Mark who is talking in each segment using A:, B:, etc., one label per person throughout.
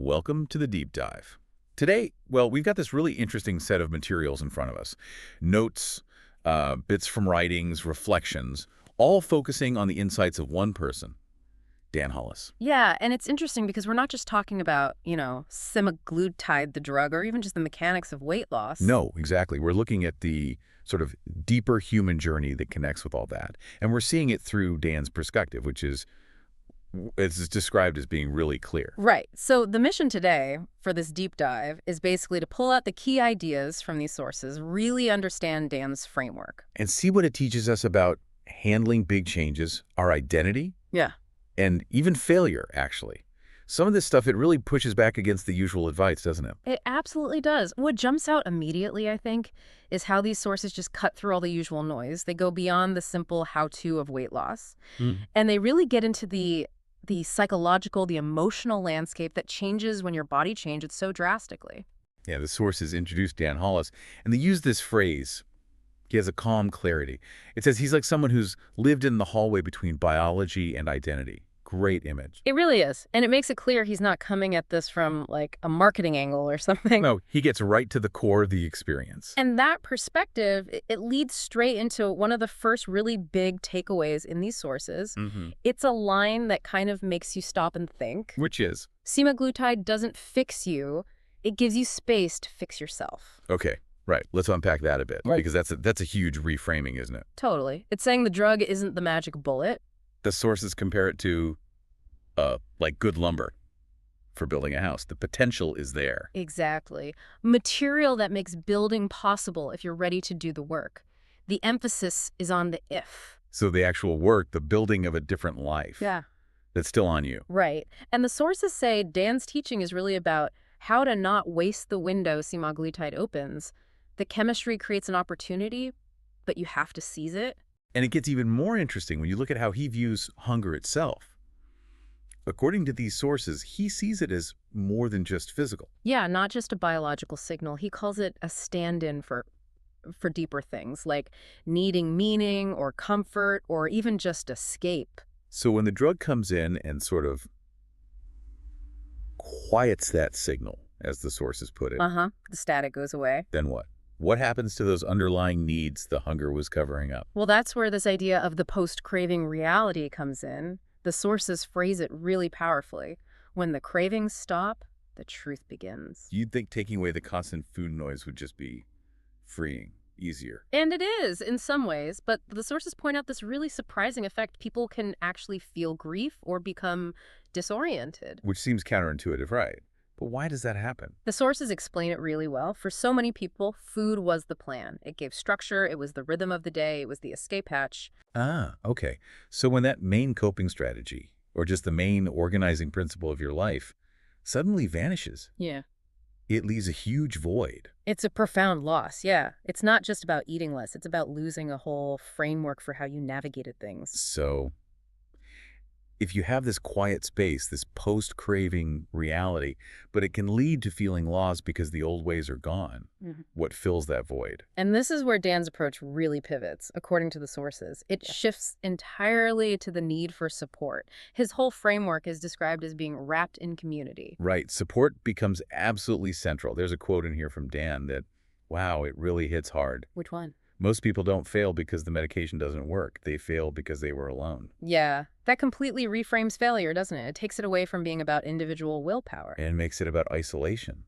A: Welcome to the deep dive. Today, well, we've got this really interesting set of materials in front of us. Notes, bits from writings, reflections, all focusing on the insights of one person, Dan Hollis.
B: Yeah, and it's interesting because we're not just talking about, semaglutide, the drug, or even just the mechanics of weight loss.
A: No, exactly. We're looking at the sort of deeper human journey that connects with all that. And we're seeing it through Dan's perspective, which is, it's described as being really clear.
B: Right. So the mission today for this deep dive is basically to pull out the key ideas from these sources, really understand Dan's framework.
A: And see what it teaches us about handling big changes, our identity,
B: Yeah.
A: and even failure, actually. Some of this stuff, it really pushes back against the usual advice, doesn't it?
B: It absolutely does. What jumps out immediately, I think, is how these sources just cut through all the usual noise. They go beyond the simple how-to of weight loss. And they really get into the psychological, the emotional landscape that changes when your body changes so drastically.
A: Yeah, the sources introduced Dan Hollis, and they use this phrase. He has a calm clarity. It says he's like someone who's lived in the hallway between biology and identity. Great image.
B: It really is. And it makes it clear he's not coming at this from, like, a marketing angle or something.
A: No, he gets right to the core of the experience.
B: And that perspective, it leads straight into one of the first really big takeaways in these sources. It's a line that kind of makes you stop and think.
A: Which is?
B: Semaglutide doesn't fix you. It gives you space to fix yourself.
A: Okay, right. Let's unpack that a bit.
B: Right.
A: Because that's a huge reframing, isn't it?
B: Totally. It's saying the drug isn't the magic bullet.
A: The sources compare it to, like good lumber for building a house. The potential is there.
B: Exactly. Material that makes building possible if you're ready to do the work. The emphasis is on the if.
A: So the actual work, the building of a different life.
B: Yeah.
A: That's still on you.
B: Right. And the sources say Dan's teaching is really about how to not waste the window semaglutide opens. The chemistry creates an opportunity, but you have to seize it.
A: And it gets even more interesting when you look at how he views hunger itself. According to these sources, he sees it as more than just physical.
B: Yeah, not just a biological signal. He calls it a stand-in for deeper things, like needing meaning or comfort or even just escape.
A: So when the drug comes in and sort of quiets that signal, as the sources put it,
B: The static goes away.
A: then what? What happens to those underlying needs the hunger was covering up?
B: Well, that's where this idea of the post-craving reality comes in. The sources phrase it really powerfully. When the cravings stop, the truth begins.
A: You'd think taking away the constant food noise would just be freeing, easier.
B: And it is, in some ways, but the sources point out this really surprising effect. People can actually feel grief or become disoriented.
A: Which seems counterintuitive, right? But why does that happen?
B: The sources explain it really well. For so many people, food was the plan. It gave structure, it was the rhythm of the day, it was the escape hatch.
A: Ah, okay. So when that main coping strategy, or just the main organizing principle of your life, suddenly vanishes,
B: Yeah.
A: it leaves a huge void.
B: It's a profound loss, yeah. It's not just about eating less, it's about losing a whole framework for how you navigated things.
A: So if you have this quiet space, this post-craving reality, but it can lead to feeling lost because the old ways are gone, what fills that void?
B: And this is where Dan's approach really pivots, according to the sources. It shifts entirely to the need for support. His whole framework is described as being wrapped in community.
A: Right. Support becomes absolutely central. There's a quote in here from Dan that, wow, it really hits hard.
B: Which one?
A: Most people don't fail because the medication doesn't work. They fail because they were alone.
B: Yeah, that completely reframes failure, doesn't it? It takes it away from being about individual willpower.
A: And makes it about isolation,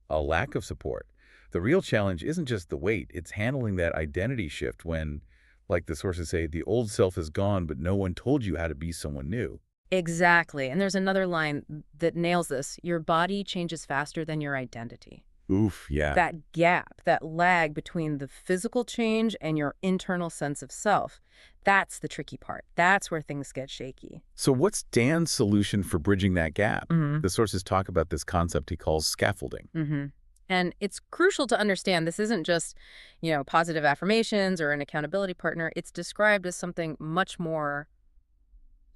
A: a lack of support. The real challenge isn't just the weight, it's handling that identity shift when, like the sources say, the old self is gone, but no one told you how to be someone new.
B: Exactly. And there's another line that nails this. Your body changes faster than your identity.
A: Oof, yeah.
B: That gap, that lag between the physical change and your internal sense of self, that's the tricky part. That's where things get shaky.
A: So what's Dan's solution for bridging that gap? The sources talk about this concept he calls scaffolding.
B: And it's crucial to understand this isn't just, positive affirmations or an accountability partner. It's described as something much more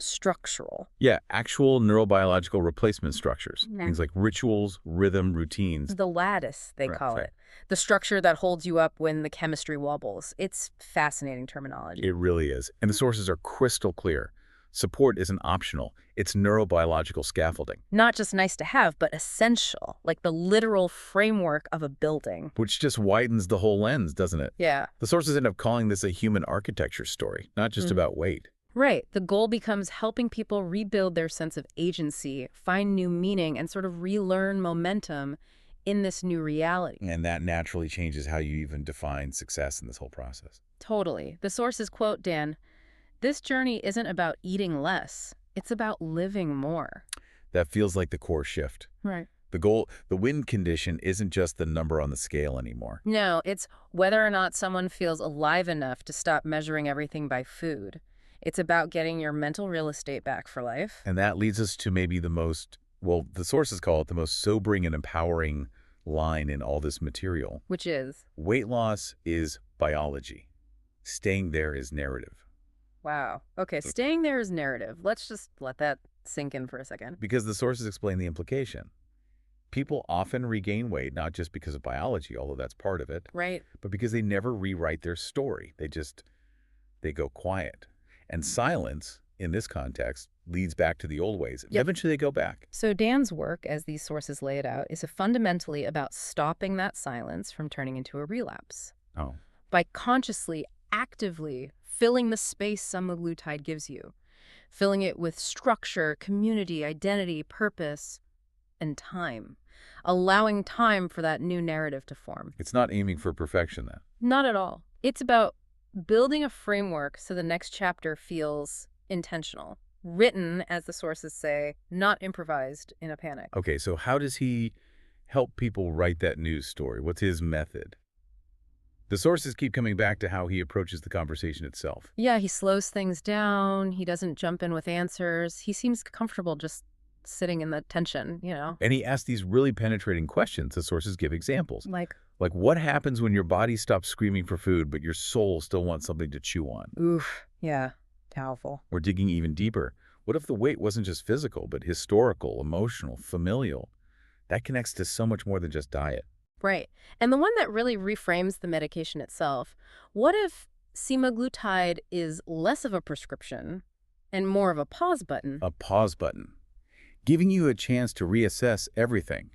B: structural.
A: Yeah, actual neurobiological replacement structures. Things like rituals, rhythm, routines.
B: The lattice, they call
A: right.
B: it. The structure that holds you up when the chemistry wobbles. It's fascinating terminology.
A: It really is. And the sources are crystal clear. Support isn't optional. It's neurobiological scaffolding,
B: Not just nice to have, but essential, like the literal framework of a building.
A: which just widens the whole lens, doesn't it?
B: Yeah.
A: The sources end up calling this a human architecture story, not just about weight.
B: Right. The goal becomes helping people rebuild their sense of agency, find new meaning, and sort of relearn momentum in this new reality.
A: And that naturally changes how you even define success in this whole process.
B: Totally. The sources quote Dan, "This journey isn't about eating less. It's about living more."
A: That feels like the core shift.
B: Right.
A: The goal, the win condition isn't just the number on the scale anymore.
B: No, it's whether or not someone feels alive enough to stop measuring everything by food. It's about getting your mental real estate back for life.
A: And that leads us to maybe the most, well, the sources call it the most sobering and empowering line in all this material.
B: Which is,
A: Weight loss is biology. Staying there is narrative.
B: wow. Okay, staying there is narrative. Let's just let that sink in for a second.
A: Because the sources explain the implication. People often regain weight not just because of biology, although that's part of it,
B: Right.
A: but because they never rewrite their story. They go quiet. And silence, in this context, leads back to the old ways.
B: Yep.
A: Eventually they go back.
B: So Dan's work, as these sources lay it out, is fundamentally about stopping that silence from turning into a relapse.
A: Oh.
B: By consciously, actively filling the space semaglutide gives you. Filling it with structure, community, identity, purpose, and time. Allowing time for that new narrative to form.
A: It's not aiming for perfection then.
B: Not at all. It's about building a framework so the next chapter feels intentional. Written, as the sources say, not improvised in a panic.
A: Okay, so how does he help people write that news story? What's his method? The sources keep coming back to how he approaches the conversation itself.
B: Yeah, he slows things down. He doesn't jump in with answers. He seems comfortable just sitting in the tension, you know?
A: And he asks these really penetrating questions. The sources give examples.
B: Like,
A: Like, what happens when your body stops screaming for food, but your soul still wants something to chew on?
B: oof, yeah, powerful.
A: Or digging even deeper, what if the weight wasn't just physical, but historical, emotional, familial? That connects to so much more than just diet.
B: Right. And the one that really reframes the medication itself, what if semaglutide is less of a prescription and more of a pause button?
A: A pause button, giving you a chance to reassess everything.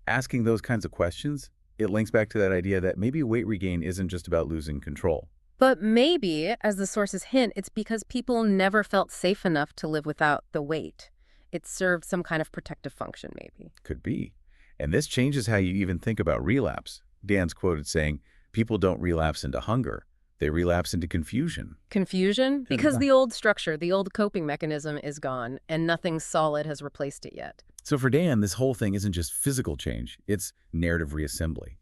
A: Asking those kinds of questions, it links back to that idea that maybe weight regain isn't just about losing control.
B: But maybe, as the sources hint, it's because people never felt safe enough to live without the weight. It served some kind of protective function, maybe.
A: Could be. And this changes how you even think about relapse. Dan's quoted saying, people don't relapse into hunger. They relapse into confusion.
B: Confusion? Because the old structure, the old coping mechanism is gone, and nothing solid has replaced it yet.
A: So for Dan, this whole thing isn't just physical change. It's narrative reassembly.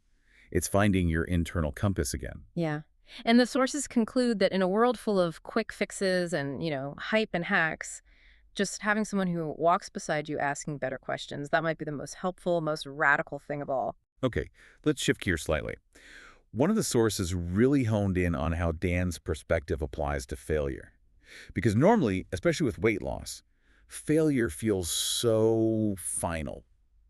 A: It's finding your internal compass again.
B: Yeah. And the sources conclude that in a world full of quick fixes and, hype and hacks, just having someone who walks beside you asking better questions, that might be the most helpful, most radical thing of all.
A: Okay, let's shift gears slightly. One of the sources really honed in on how Dan's perspective applies to failure. Because normally, especially with weight loss, failure feels so final,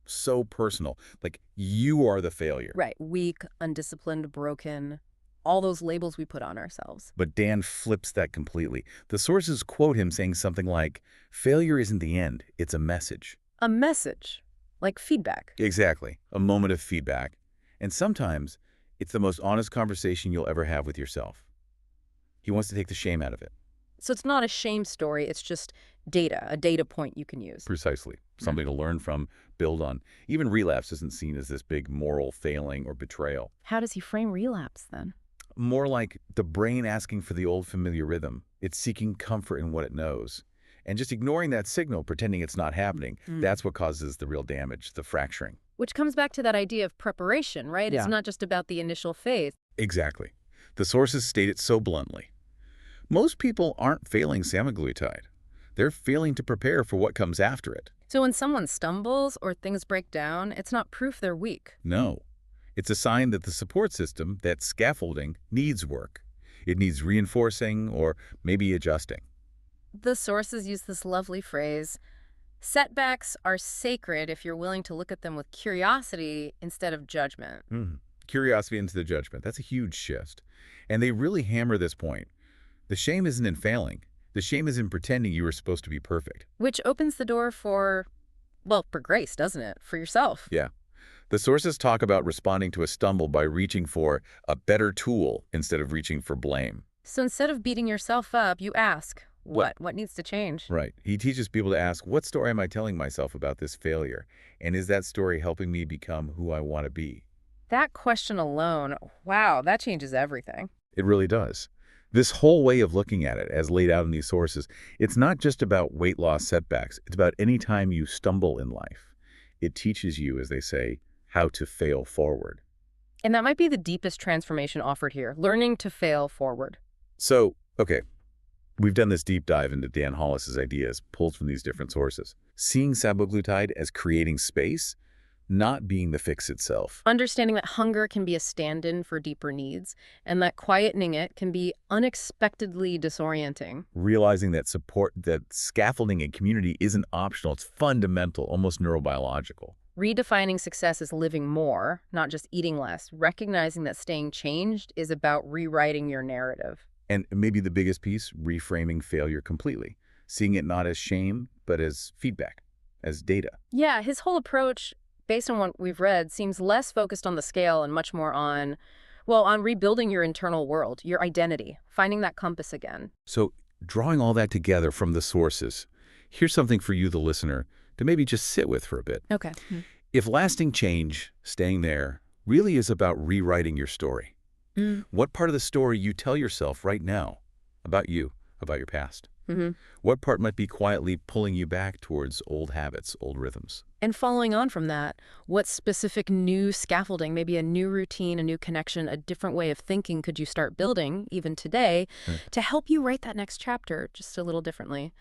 A: so personal. Like you are the failure.
B: Right. Weak, undisciplined, broken, all those labels we put on ourselves.
A: But Dan flips that completely. The sources quote him saying something like, failure isn't the end, it's a message.
B: A message, like feedback.
A: Exactly. A moment of feedback. And sometimes it's the most honest conversation you'll ever have with yourself. He wants to take the shame out of it.
B: So it's not a shame story, it's just data, a data point you can use.
A: Precisely. Something to learn from, build on. Even relapse isn't seen as this big moral failing or betrayal.
B: How does he frame relapse then?
A: More like the brain asking for the old familiar rhythm. It's seeking comfort in what it knows. And just ignoring that signal, pretending it's not happening, that's what causes the real damage, the fracturing.
B: Which comes back to that idea of preparation, right?
A: Yeah.
B: It's not just about the initial phase.
A: Exactly. The sources state it so bluntly. Most people aren't failing semaglutide. They're failing to prepare for what comes after it.
B: So when someone stumbles or things break down, it's not proof they're weak.
A: No. It's a sign that the support system, that scaffolding, needs work. It needs reinforcing or maybe adjusting.
B: The sources use this lovely phrase, setbacks are sacred if you're willing to look at them with curiosity instead of judgment.
A: Curiosity into the judgment. That's a huge shift. And they really hammer this point. The shame isn't in failing. The shame is in pretending you were supposed to be perfect.
B: Which opens the door for, well, for grace, doesn't it? For yourself.
A: Yeah. The sources talk about responding to a stumble by reaching for a better tool instead of reaching for blame.
B: So instead of beating yourself up, you ask, what needs to change?
A: Right. He teaches people to ask, what story am I telling myself about this failure? And is that story helping me become who I want to be?
B: That question alone, wow, that changes everything.
A: It really does. This whole way of looking at it, as laid out in these sources, it's not just about weight loss setbacks. It's about any time you stumble in life. It teaches you, as they say, how to fail forward.
B: And that might be the deepest transformation offered here, learning to fail forward.
A: So, okay, we've done this deep dive into Dan Hollis's ideas pulled from these different sources. Seeing semaglutide as creating space, not being the fix itself.
B: Understanding that hunger can be a stand-in for deeper needs, and that quietening it can be unexpectedly disorienting.
A: Realizing that support, that scaffolding and community isn't optional, it's fundamental, almost neurobiological.
B: Redefining success as living more, not just eating less. Recognizing that staying changed is about rewriting your narrative.
A: And maybe the biggest piece, reframing failure completely. Seeing it not as shame, but as feedback, as data.
B: Yeah, his whole approach, based on what we've read, seems less focused on the scale and much more on, well, on rebuilding your internal world, your identity, finding that compass again.
A: So drawing all that together from the sources, here's something for you, the listener, to maybe just sit with for a bit.
B: Okay.
A: If lasting change, staying there, really is about rewriting your story, what part of the story you tell yourself right now about you, about your past? What part might be quietly pulling you back towards old habits, old rhythms?
B: And following on from that, what specific new scaffolding, maybe a new routine, a new connection, a different way of thinking could you start building, even today, to help you write that next chapter just a little differently?